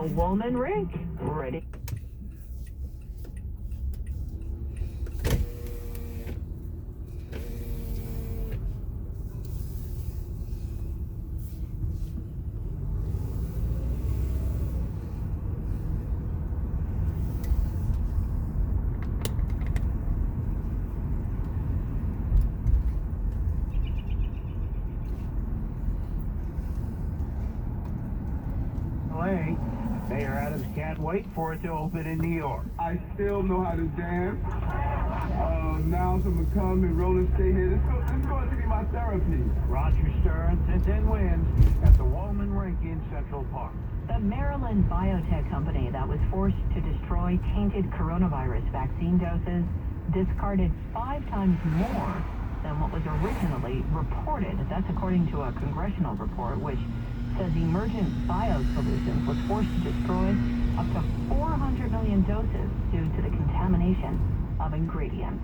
woman rink. Ready? Mayor Adams can't wait for it to open in New York. I still know how to dance. Now I'm going to come and roll and stay here. This is going to be my therapy. Roger Stern, 10-10 wins at the Woman Rink in Central Park. The Maryland biotech company that was forced to destroy tainted coronavirus vaccine doses discarded 5 times more than what was originally reported. That's according to a congressional report which says Emergent Biosolutions was forced to destroy up to 400 million doses due to the contamination of ingredients.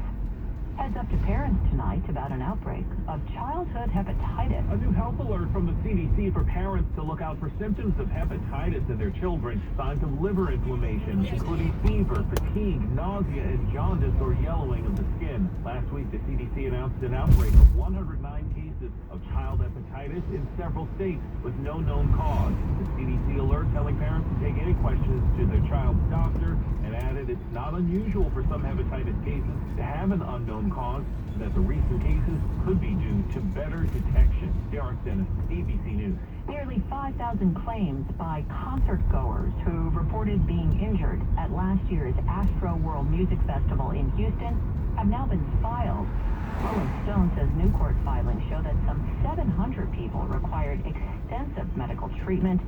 Heads up to parents tonight about an outbreak of childhood hepatitis. A new health alert from the CDC for parents to look out for symptoms of hepatitis in their children. Signs of liver inflammation, including fever, fatigue, nausea, and jaundice or yellowing of the skin. Last week, the CDC announced an outbreak of 109 cases of child hepatitis in several states with no known cause. The CDC alert telling parents to take any questions to their child's doctor and added it's not unusual for some hepatitis cases to have an unknown cause, that the recent cases could be due to better detection. Derek Dennis, ABC News. Nearly 5,000 claims by concert goers who reported being injured at last year's Astro World Music Festival in Houston have now been filed. Rolling Stone says new court filings show that some 700 people required extensive medical treatment.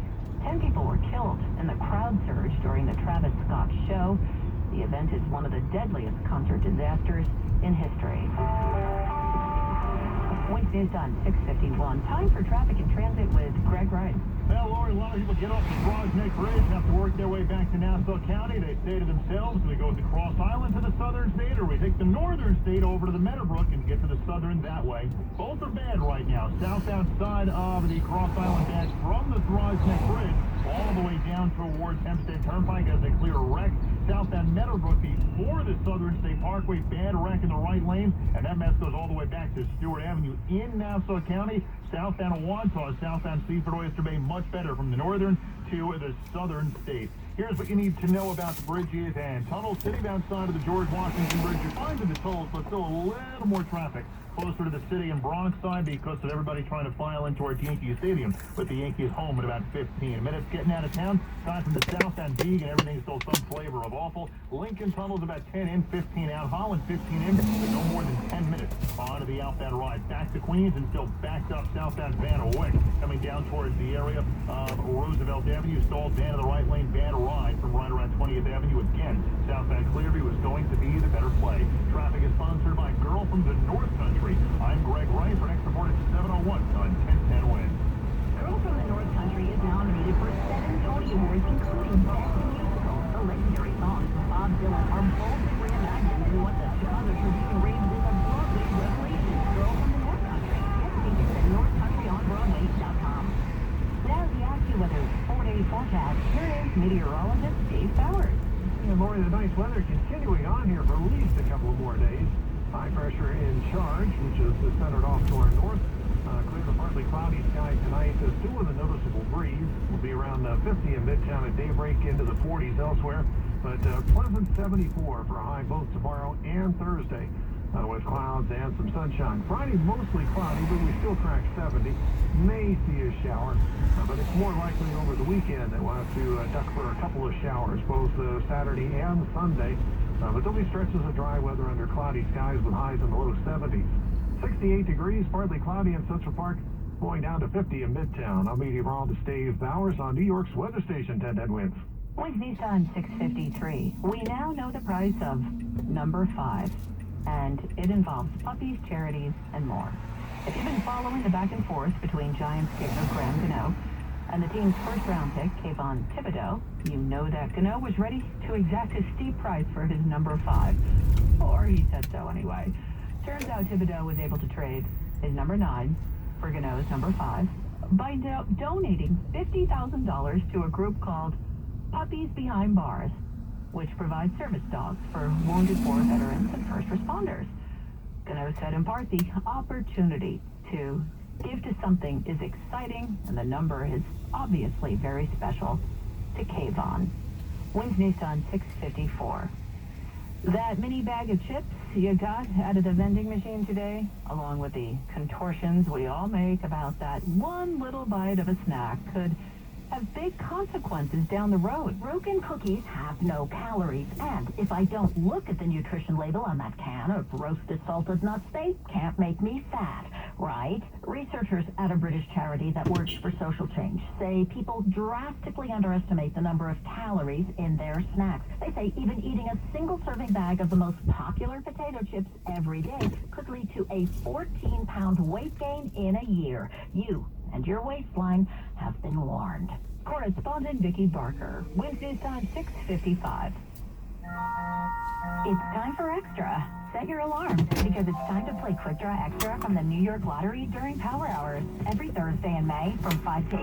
10 people were killed in the crowd surge during the Travis Scott show. The event is one of the deadliest concert disasters in history. Wink News Time, 6:51. Time for traffic and transit with Greg Wright. Well, Lori, a lot of people get off the Broad Neck Bridge and have to work their way back to Nassau County. They say to themselves, do we go with the Cross Island to the southern state, or we take the northern state over to the Meadowbrook and get to the southern that way? Both are bad right now. Southbound side of the Cross Island bad from the Broad Neck Bridge all the way down towards Hempstead Turnpike as they clear a wreck. Southbound Meadowbrook before the Southern State Parkway, bad wreck in the right lane, and that mess goes all the way back to Stewart Avenue in Nassau County. Southbound Wantagh, southbound Seaford Oyster Bay, much better from the northern to the southern state. Here's what you need to know about the bridges and tunnels. Citybound side of the George Washington Bridge, you're fine to the tolls, but still a little more traffic closer to the city and Bronx side because of everybody trying to file in towards Yankee Stadium with the Yankees home in about 15 minutes. Getting out of town, time from the southbound Beag, and everything's still some flavor of awful. Lincoln Tunnel's about 10 in, 15 out. Holland 15 in, but no more than 10 minutes onto the outbound ride. Back to Queens and still backed up southbound Van Wyck coming down towards the area of Roosevelt Avenue. Stalled van in the right lane, bad ride from right around 20th Avenue again. Southbound Clearview is going to be the better play. Traffic is sponsored by Girl from the North Country. I'm Greg Wright for next report at 7:01 on 1010 Win. Girl from the North Country is nominated for 7 Tony Awards, including Best Musical. The legendary songs of Bob Dylan are boldly reimagined in what the Chicago Tribune raves as a Broadway revelation. Girl from the North Country. Get tickets at northcountryonbroadway.com. Now the AccuWeather 4-day forecast. Here is meteorologist Dave Bowers. Lori, the nice weather continuing on here for at least a couple of more days. High pressure in charge, which is centered off to our north. Clear to partly cloudy skies tonight. Still with a noticeable breeze. Will be around 50 in Midtown at daybreak, into the 40s elsewhere. But pleasant 74 for a high both tomorrow and Thursday. With clouds and some sunshine. Friday mostly cloudy, but we still crack 70. May see a shower, but it's more likely over the weekend that we'll have to duck for a couple of showers, both Saturday and Sunday. But there'll be stretches of dry weather under cloudy skies with highs in the low 70s. 68 degrees, partly cloudy in Central Park, going down to 50 in Midtown. I'm meteorologist Dave Bowers on New York's weather station 1010 Wins. Wednesday time, 6:53. We now know the price of number 5, and it involves puppies, charities, and more. If you've been following the back and forth between Giants kicker Graham Gano and the team's first-round pick, Kayvon Thibodeau, you know that Gano was ready to exact a steep price for his number 5. Or he said so anyway. Turns out Thibodeau was able to trade his number 9 for Gano's number 5 by donating $50,000 to a group called Puppies Behind Bars, which provides service dogs for wounded war veterans and first responders. Gano said in part the opportunity to give to something is exciting, and the number is obviously very special to Cave on. Wednesday Sun 654. That mini bag of chips you got out of the vending machine today, along with the contortions we all make about that one little bite of a snack, could have big consequences down the road. Broken cookies have no calories, and if I don't look at the nutrition label on that can of roasted salted nuts, they can't make me fat, right? Researchers at a British charity that works for social change say people drastically underestimate the number of calories in their snacks. They say even eating a single serving bag of the most popular potato chips every day could lead to a 14-pound weight gain in a year. You and your waistline have been warned. Correspondent Vicki Barker, Wednesday Sun 655. It's time for Extra. Set your alarms, because it's time to play Quick Draw Extra from the New York Lottery during Power Hours every Thursday in May from 5 to 8